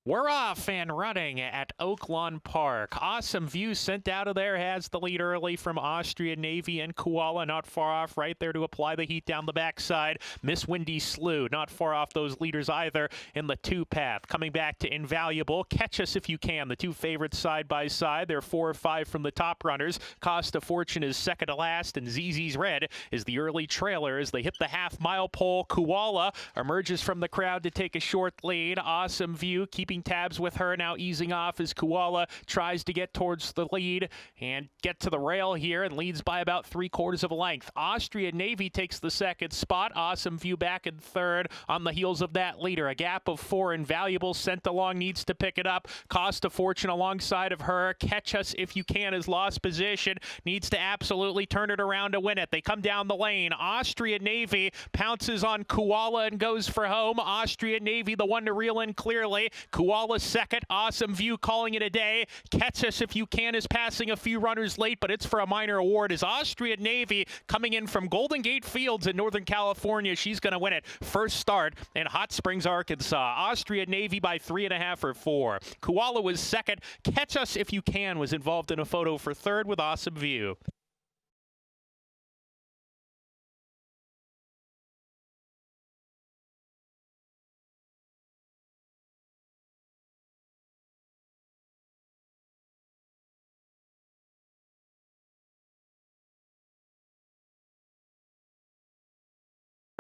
We're off and running at Oaklawn Park. Awesome View sent out of there, has the lead early from Austria Navy and Koala not far off right there to apply the heat down the backside. Miss Windy Slew not far off those leaders either in the two-path. Coming back to Invaluable, Catch Us If You Can. The two favorites side by side. They're 4 or 5 from the top runners. Cost of Fortune is second to last, and ZZ's Red is the early trailer as they hit the half-mile pole. Koala emerges from the crowd to take a short lead. Awesome View keeping tabs with her, now easing off as Koala tries to get towards the lead and get to the rail here and leads by about 3/4 of a length. Austria Navy takes the second spot. Awesome View back in third on the heels of that leader. A gap of 4. Invaluable sent along, needs to pick it up. Cost of Fortune alongside of her. Catch Us If You Can has lost position, needs to absolutely turn it around to win it. They come down the lane. Austria Navy pounces on Koala and goes for home. Austria Navy the one to reel in clearly. Koala second. Awesome View calling it a day. Catch Us If You Can is passing a few runners late, but it's for a minor award as Austria Navy coming in from Golden Gate Fields in Northern California. She's going to win it. First start in Hot Springs, Arkansas. Austria Navy by 3.5 or 4. Koala was second. Catch Us If You Can was involved in a photo for third with Awesome View.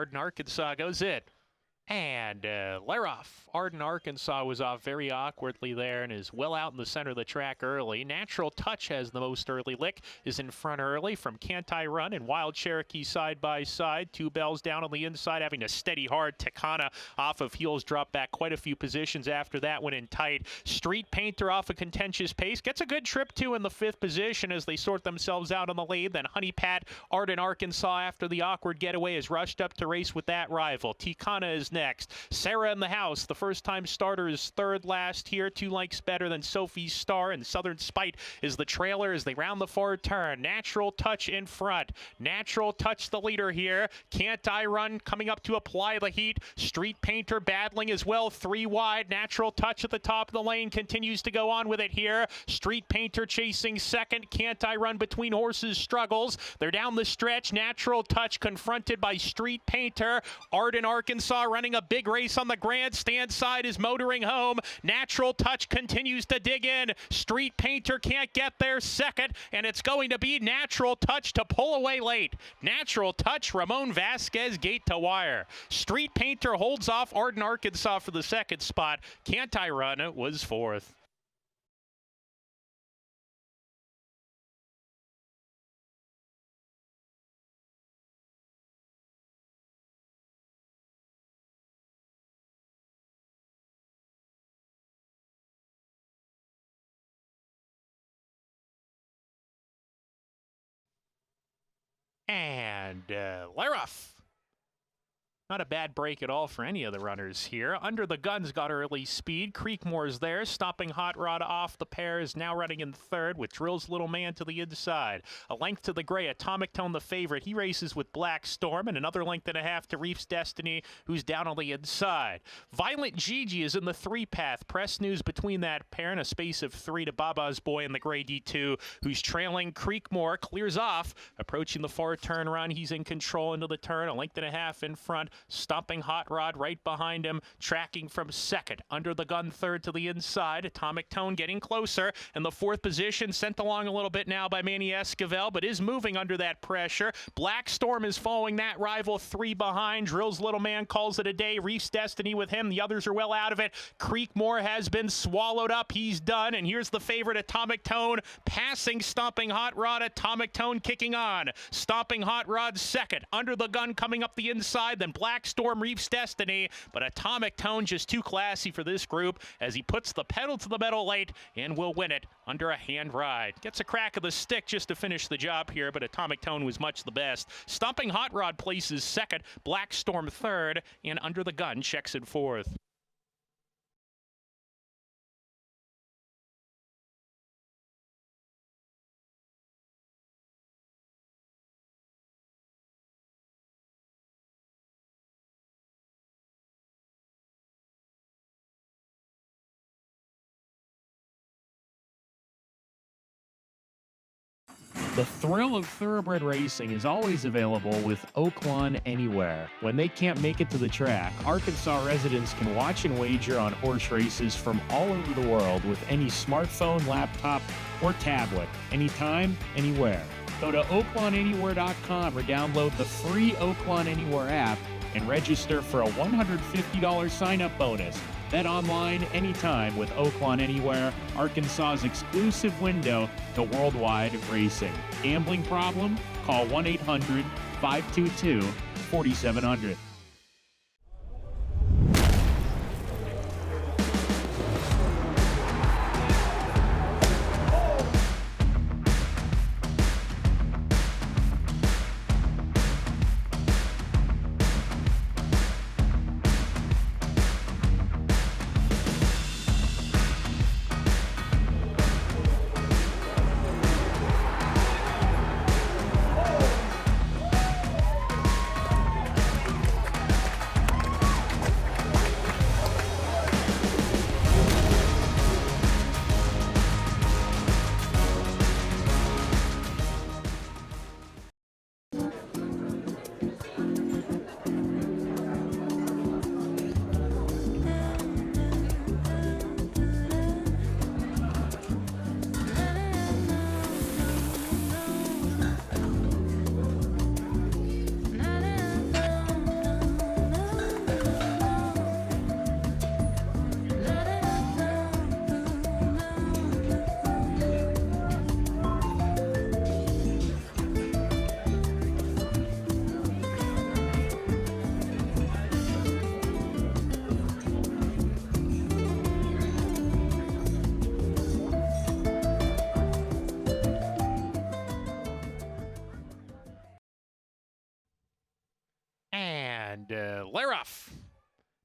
Arden, Arkansas goes it. And Laroff, Arden, Arkansas was off very awkwardly there and is well out in the center of the track early. Natural Touch has the most early lick, is in front early from Can't I Run and Wild Cherokee side by side. 2 Bells down on the inside, having a steady hard. Takana off of heels, dropped back quite a few positions after that, went in tight. Street Painter off a contentious pace, gets a good trip too in the 5th position as they sort themselves out on the lead. Then Honey Pat, Arden, Arkansas after the awkward getaway is rushed up to race with that rival. Takana is next. Sarah in the house, the first-time starter, is third last here. 2 lengths better than Sophie's Star, and Southern Spite is the trailer as they round the forward turn. Natural Touch in front. Natural Touch the leader here. Can't I Run coming up to apply the heat. Street Painter battling as well, 3 wide. Natural Touch at the top of the lane continues to go on with it here. Street Painter chasing second. Can't I Run between horses struggles. They're down the stretch. Natural Touch confronted by Street Painter. Arden, Arkansas running a big race on the grandstand side is motoring home. Natural Touch continues to dig in. Street Painter can't get there second, and it's going to be Natural Touch to pull away late. Natural Touch, Ramon Vasquez, gate to wire. Street Painter holds off Arden, Arkansas for the second spot. Can't I Run was 4th. And Laroff. Not a bad break at all for any of the runners here. Under the Guns got early speed. Creekmore's there, stopping Hot Rod off the pair, is now running in third with Drill's Little Man to the inside. A length to the gray, Atomic Tone the favorite. He races with Black Storm, and another length and a half to Reef's Destiny, who's down on the inside. Violent Gigi is in the 3-path. Press News between that pair and a space of 3 to Baba's Boy in the gray D2, who's trailing. Creekmore clears off, approaching the far turn run. He's in control into the turn, a length and a half in front. Stomping Hot Rod right behind him, tracking from second. Under the Gun third to the inside. Atomic Tone getting closer. In the 4th position, sent along a little bit now by Manny Esquivel, but is moving under that pressure. Black Storm is following that rival, 3 behind. Drill's Little Man calls it a day. Reef's Destiny with him. The others are well out of it. Creekmore has been swallowed up. He's done. And here's the favorite, Atomic Tone, passing Stomping Hot Rod. Atomic Tone kicking on. Stomping Hot Rod second. Under the Gun coming up the inside. Then Black Storm, Reef's Destiny, but Atomic Tone just too classy for this group as he puts the pedal to the metal late and will win it under a hand ride. Gets a crack of the stick just to finish the job here, but Atomic Tone was much the best. Stomping Hot Rod places second, Black Storm third, and Under the Gun checks in 4th. The thrill of thoroughbred racing is always available with Oaklawn Anywhere. When they can't make it to the track, Arkansas residents can watch and wager on horse races from all over the world with any smartphone, laptop, or tablet, anytime, anywhere. Go to oaklawnanywhere.com or download the free Oaklawn Anywhere app and register for a $150 sign-up bonus. Bet online anytime with Oaklawn Anywhere, Arkansas's exclusive window to worldwide racing. Gambling problem? Call 1-800-522-4700. And Laroff.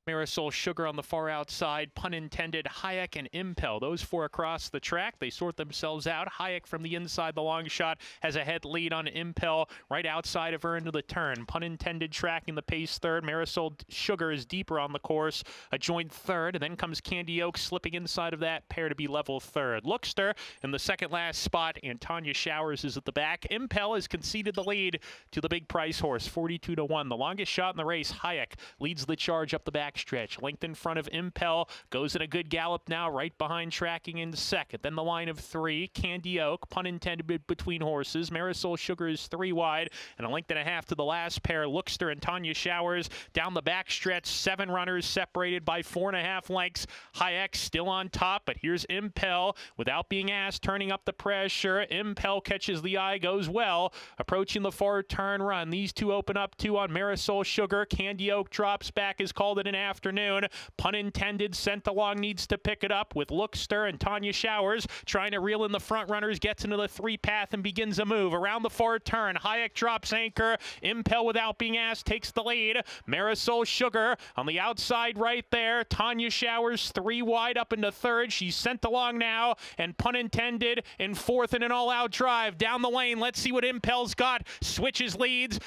Marisol Sugar on the far outside, pun intended, Hayek and Impel. Those four across the track. They sort themselves out. Hayek from the inside, the long shot, has a head lead on Impel right outside of her into the turn. Pun intended, tracking the pace third. Marisol Sugar is deeper on the course, a joint third. And then comes Candy Oak slipping inside of that pair to be level third. Lookster in the second last spot, and Tanya Showers is at the back. Impel has conceded the lead to the big price horse, 42-1. The longest shot in the race, Hayek, leads the charge up the back stretch. Linked in front of Impel, goes in a good gallop now, right behind tracking in second. Then the line of three, Candy Oak, pun intended, between horses. Marisol Sugar is three wide, and a length and a half to the last pair, Lookster and Tanya Showers. Down the back stretch, 7 runners separated by 4.5 lengths. Hayek still on top, but here's Impel without being asked, turning up the pressure. Impel catches the eye, goes well, approaching the far turn run. These two open up two on Marisol Sugar. Candy Oak drops back, is called it an afternoon. Pun intended, sent along, needs to pick it up with Lookster and Tanya Showers trying to reel in the front runners, gets into the three path and begins a move around the far turn. Hayek drops anchor. Impel without being asked takes the lead. Marisol Sugar on the outside right there. Tanya Showers three wide up into third. She's sent along now, and pun intended, in fourth in an all-out drive down the lane. Let's see what Impel's got. Switches leads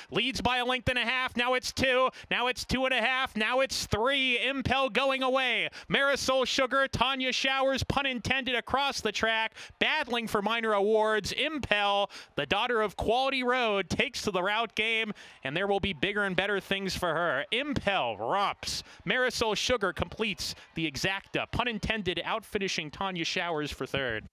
by a length and a half. Now it's 2. Now it's 2.5. Now it's 3. Impel going away. Marisol Sugar, Tanya Showers, pun intended, across the track, battling for minor awards. Impel, the daughter of Quality Road, takes to the route game, and there will be bigger and better things for her. Impel romps. Marisol Sugar completes the exacta, pun intended, outfinishing Tanya Showers for third.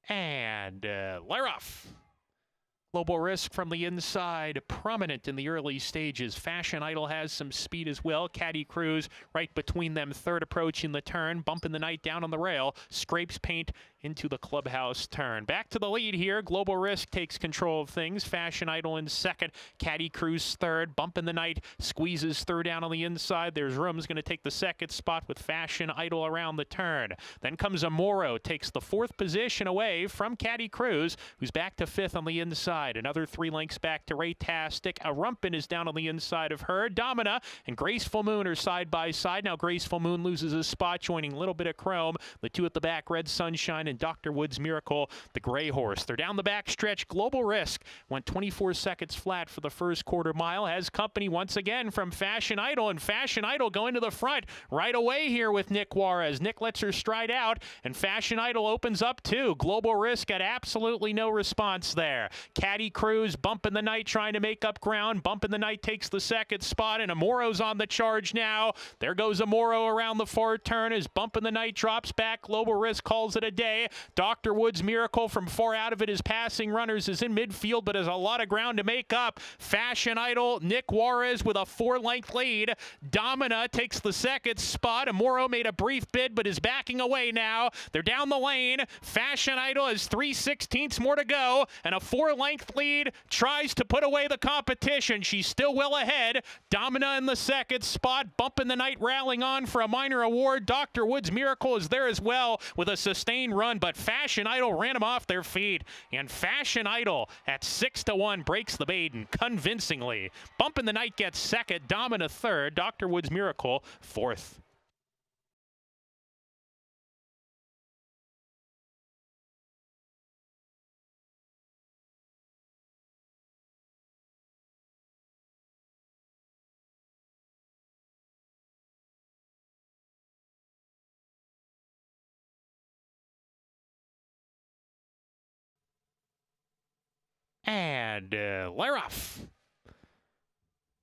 And Laroff. Global Risk from the inside, prominent in the early stages. Fashion Idol has some speed as well. Caddy Cruz right between them, third approaching the turn, bumping the night down on the rail, scrapes paint into the clubhouse turn. Back to the lead here. Global Risk takes control of things. Fashion Idol in second, Caddy Cruz third, bumping the night, squeezes through down on the inside. There's Room's going to take the second spot with Fashion Idol around the turn. Then comes Amoro, takes the fourth position away from Caddy Cruz, who's back to fifth on the inside. inside. Another 3 lengths back to Raytastic. A Rumpin is down on the inside of her. Domina and Graceful Moon are side by side. Now Graceful Moon loses a spot, joining a little bit of Chrome. The two at the back, Red Sunshine and Dr. Woods Miracle, the gray horse. They're down the back stretch. Global Risk went 24 seconds flat for the first quarter mile. Has company once again from Fashion Idol, and Fashion Idol going to the front right away here with Nick Juarez. Nick lets her stride out, and Fashion Idol opens up too. Global Risk had absolutely no response there. Caddy Cruz bumping the night, trying to make up ground. Bumping the night takes the second spot, and Amoro's on the charge now. There goes Amoro around the far turn as Bumping the Night drops back. Global Risk calls it a day. Dr. Woods Miracle from far out of it is passing runners, is in midfield, but has a lot of ground to make up. Fashion Idol, Nick Juarez with a 4-length lead. Domina takes the second spot. Amoro made a brief bid, but is backing away now. They're down the lane. Fashion Idol has 3/16 more to go, and a 4-length lead tries to put away the competition. She's still well ahead. Domina in the second spot. Bumping the Night rallying on for a minor award. Dr. Woods Miracle is there as well with a sustained run, but Fashion Idol ran them off their feet, and Fashion Idol at 6-1 breaks the maiden convincingly. Bumping the Night gets second. Domina third. Dr. Woods Miracle fourth. And Laroff.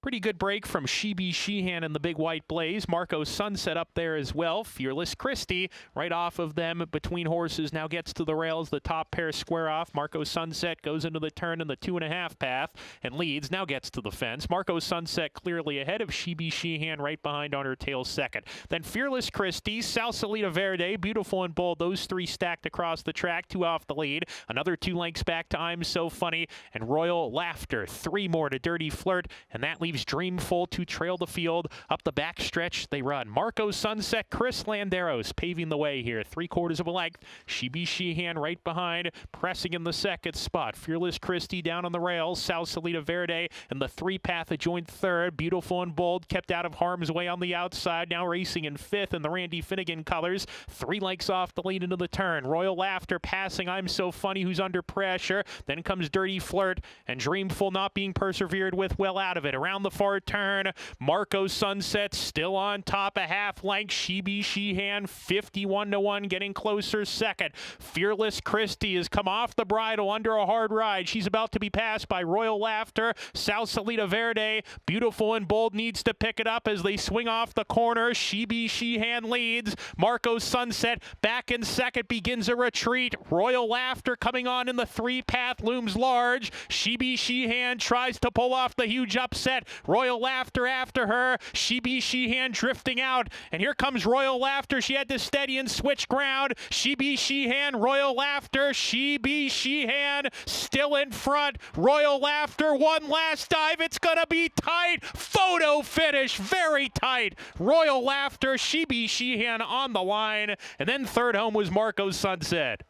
Pretty good break from She Be Sheehan and the Big White Blaze. Marco Sunset up there as well. Fearless Christie right off of them between horses now gets to the rails. The top pair square off. Marco Sunset goes into the turn in the 2.5 path and leads. Now gets to the fence. Marco Sunset clearly ahead of She Be Sheehan right behind on her tail second. Then Fearless Christie, Salsalita Verde, Beautiful and Bold. Those three stacked across the track. 2 off the lead. Another 2 lengths back to I'm So Funny and Royal Laughter. 3 more to Dirty Flirt, and that leaves Dreamful to trail the field. Up the back stretch they run. Marco Sunset, Chris Landeros paving the way here. 3/4 of a length. She Be Sheehan right behind, pressing in the second spot. Fearless Christie down on the rails. Salsalita Verde and the 3 path adjoined third. Beautiful and Bold kept out of harm's way on the outside. Now racing in fifth in the Randy Finnegan colors. 3 lengths off the lead into the turn. Royal Laughter passing I'm So Funny, who's under pressure. Then comes Dirty Flirt, and Dreamful not being persevered with, well out of it. Around the far turn, Marco Sunset still on top, a half length. She Be Sheehan 51-1, getting closer second. Fearless Christie has come off the bridle under a hard ride. She's about to be passed by Royal Laughter. Salsalita Verde, Beautiful and Bold needs to pick it up as they swing off the corner. She Be Sheehan leads. Marco Sunset back in second, begins a retreat. Royal Laughter coming on in the 3 path looms large. She Be Sheehan tries to pull off the huge upset. Royal Laughter after her. She Be Sheehan drifting out, and here comes Royal Laughter. She had to steady and switch ground. She Be Sheehan, Royal Laughter. She Be Sheehan still in front. Royal Laughter, one last dive. It's gonna be tight. Photo finish, very tight. Royal Laughter, She Be Sheehan on the line, and then third home was Marco Sunset.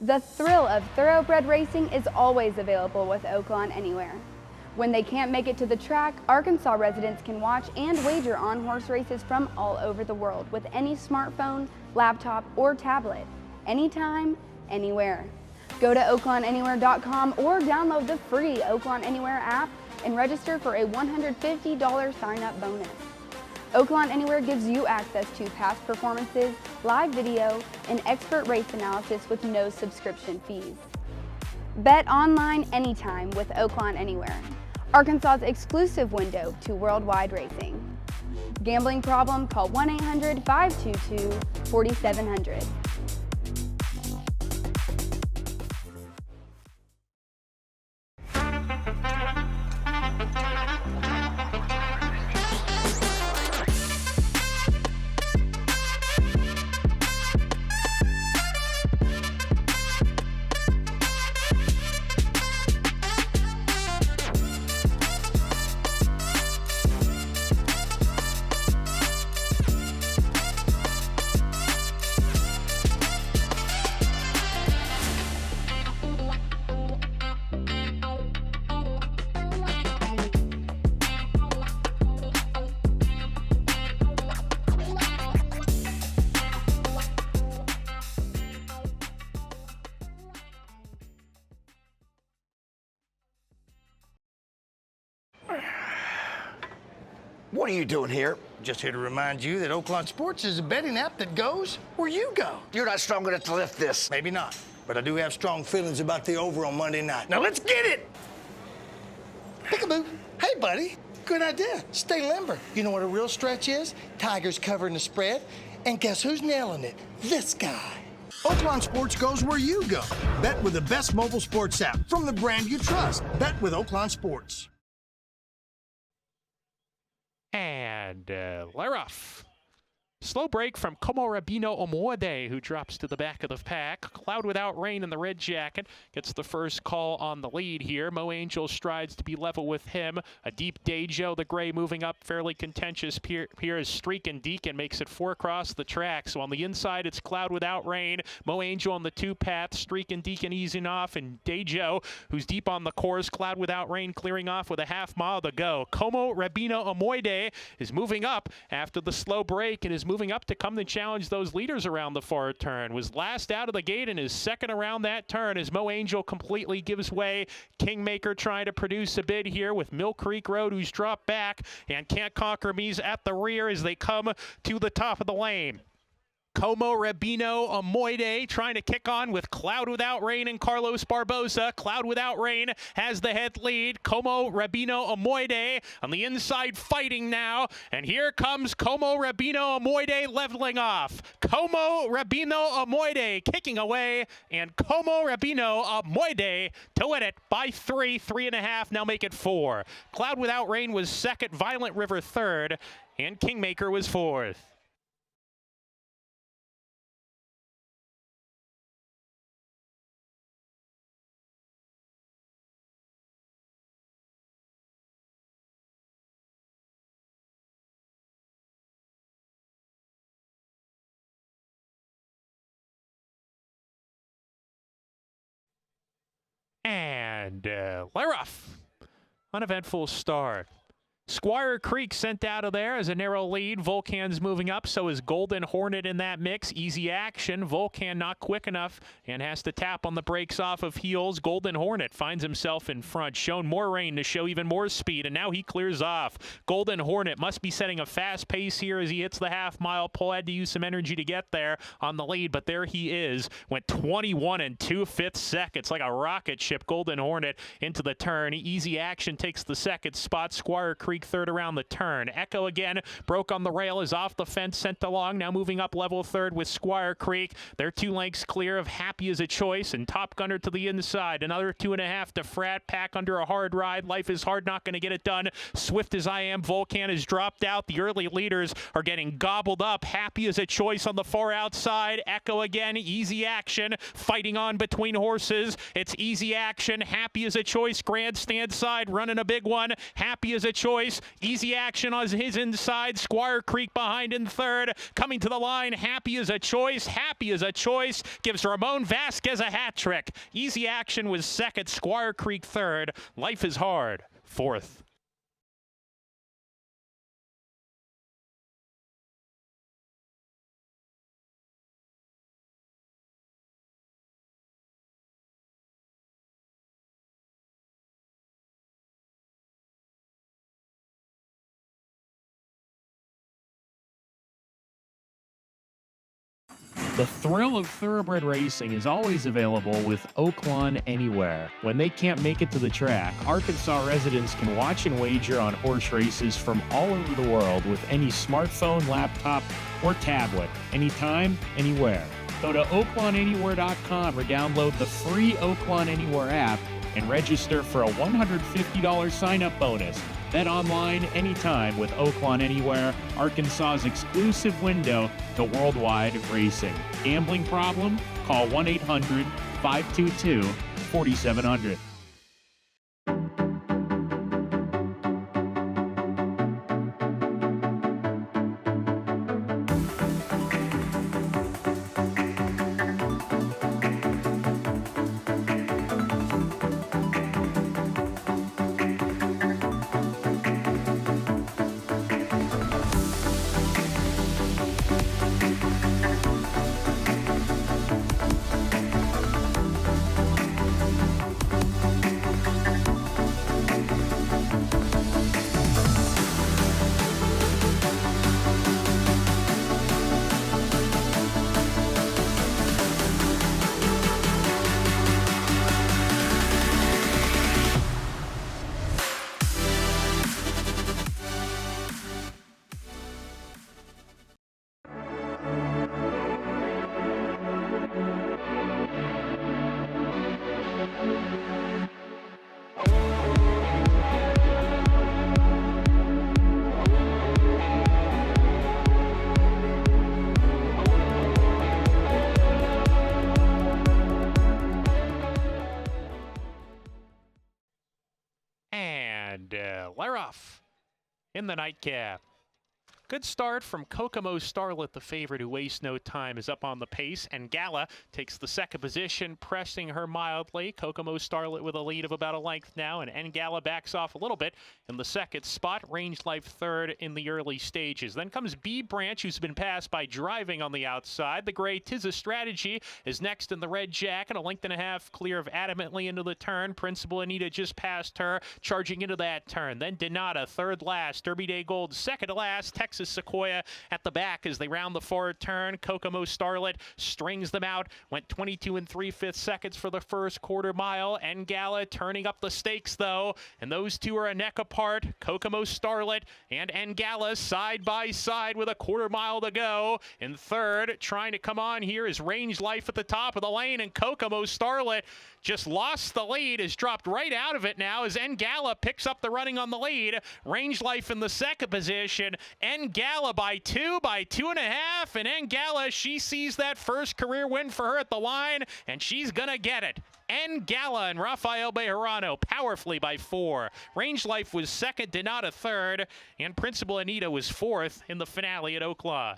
The thrill of thoroughbred racing is always available with Oaklawn Anywhere. When they can't make it to the track, Arkansas residents can watch and wager on horse races from all over the world with any smartphone, laptop, or tablet, anytime, anywhere. Go to oaklawnanywhere.com or download the free Oaklawn Anywhere app and register for a $150 sign-up bonus. Oaklawn Anywhere gives you access to past performances, live video, and expert race analysis with no subscription fees. Bet online anytime with Oaklawn Anywhere, Arkansas's exclusive window to worldwide racing. Gambling problem? Call 1-800-522-4700. What are you doing here? Just here to remind you that Oaklawn Sports is a betting app that goes where you go. You're not strong enough to lift this. Maybe not, but I do have strong feelings about the over on Monday night. Now let's get it! Peekaboo. Hey, buddy. Good idea. Stay limber. You know what a real stretch is? Tigers covering the spread. And guess who's nailing it? This guy. Oaklawn Sports goes where you go. Bet with the best mobile sports app from the brand you trust. Bet with Oaklawn Sports. And Leroff. Slow break from Como Rabino Omode, who drops to the back of the pack. Cloud Without Rain in the red jacket gets the first call on the lead here. Mo Angel strides to be level with him. A deep Dejo, the gray, moving up, fairly contentious. Here is Streak and Deacon makes it 4 across the track. So on the inside, it's Cloud Without Rain. Mo Angel on the 2 path. Streak and Deacon easing off. And Dejo, who's deep on the course. Cloud Without Rain clearing off with a half mile to go. Como Rabino Omoide is moving up after the slow break and is moving up to come to challenge those leaders around the far turn. Was last out of the gate and is second around that turn as Mo Angel completely gives way. Kingmaker trying to produce a bid here with Mill Creek Road, who's dropped back, and Can't Conquer Me's at the rear as they come to the top of the lane. Como Rabino Omoide trying to kick on with Cloud Without Rain and Carlos Barbosa. Cloud Without Rain has the head lead. Como Rabino Omoide on the inside fighting now. And here comes Como Rabino Omoide leveling off. Como Rabino Omoide kicking away. And Como Rabino Omoide to win it by 3.5, now make it 4. Cloud Without Rain was second. Violent River third. And Kingmaker was fourth. And Leroff, uneventful start. Squire Creek sent out of there as a narrow lead. Volcan's moving up, so is Golden Hornet in that mix. Easy action. Volcan not quick enough and has to tap on the brakes off of heels. Golden Hornet finds himself in front, shown more rain to show even more speed, and now he clears off. Golden Hornet must be setting a fast pace here as he hits the half-mile pole. Had to use some energy to get there on the lead, but there he is. Went 21 2/5 seconds like a rocket ship. Golden Hornet into the turn. Easy action takes the second spot. Squire Creek third around the turn. Echo again broke on the rail, is off the fence, sent along, now moving up level third with Squire Creek. They're 2 lengths clear of Happy as a Choice, and Top Gunner to the inside. Another 2.5 to Frat Pack under a hard ride. Life is Hard, not going to get it done. Swift as I Am, Volcan has dropped out. The early leaders are getting gobbled up. Happy as a Choice on the far outside. Echo again, Easy Action fighting on between horses. It's Easy Action, Happy as a Choice, grandstand side running a big one. Happy as a Choice. Easy Action on his inside. Squire Creek behind in third. Coming to the line, Happy as a Choice. Happy as a Choice gives Ramon Vasquez a hat trick. Easy Action was second. Squire Creek third. Life is Hard fourth. The thrill of thoroughbred racing is always available with Oaklawn Anywhere. When they can't make it to the track, Arkansas residents can watch and wager on horse races from all over the world with any smartphone, laptop, or tablet, anytime, anywhere. Go to oaklawnanywhere.com or download the free Oaklawn Anywhere app and register for a $150 sign-up bonus. Bet online anytime with Oaklawn Anywhere, Arkansas's exclusive window to worldwide racing. Gambling problem? Call 1-800-522-4700. And Leroff in the nightcap. Good start from Kokomo Starlet, the favorite who wastes no time, is up on the pace, and Gala takes the second position, pressing her mildly. Kokomo Starlet with a lead of about a length now, and Ngala backs off a little bit in the second spot. Range Life third in the early stages. Then comes B Branch, who's been passed by Driving on the outside. The gray Tis a Strategy is next in the red jacket, a length and a half clear of Adamantly into the turn. Principal Anita just passed her, charging into that turn. Then Donata, third last. Derby Day Gold, second to last. Texas Sequoia at the back as they round the forward turn. Kokomo Starlet strings them out. Went 22 3/5 seconds for the first quarter mile. Ngala turning up the stakes, though, and those two are a neck apart. Kokomo Starlet and Ngala side by side with a quarter mile to go. In third, trying to come on here is Range Life at the top of the lane, and Kokomo Starlet just lost the lead, has dropped right out of it now as Ngala picks up the running on the lead. Range Life in the second position. Ngala by 2.5, and Ngala, she sees that first career win for her at the line, and she's gonna get it. Ngala and Rafael Bejarano powerfully by 4. Range Life was second, Donata third, and Principal Anita was fourth in the finale at Oaklawn.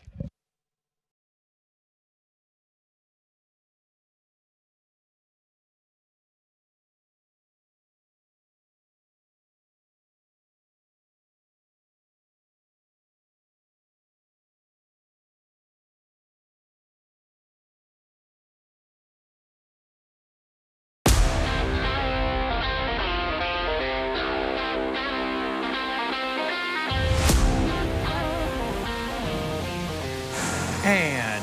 And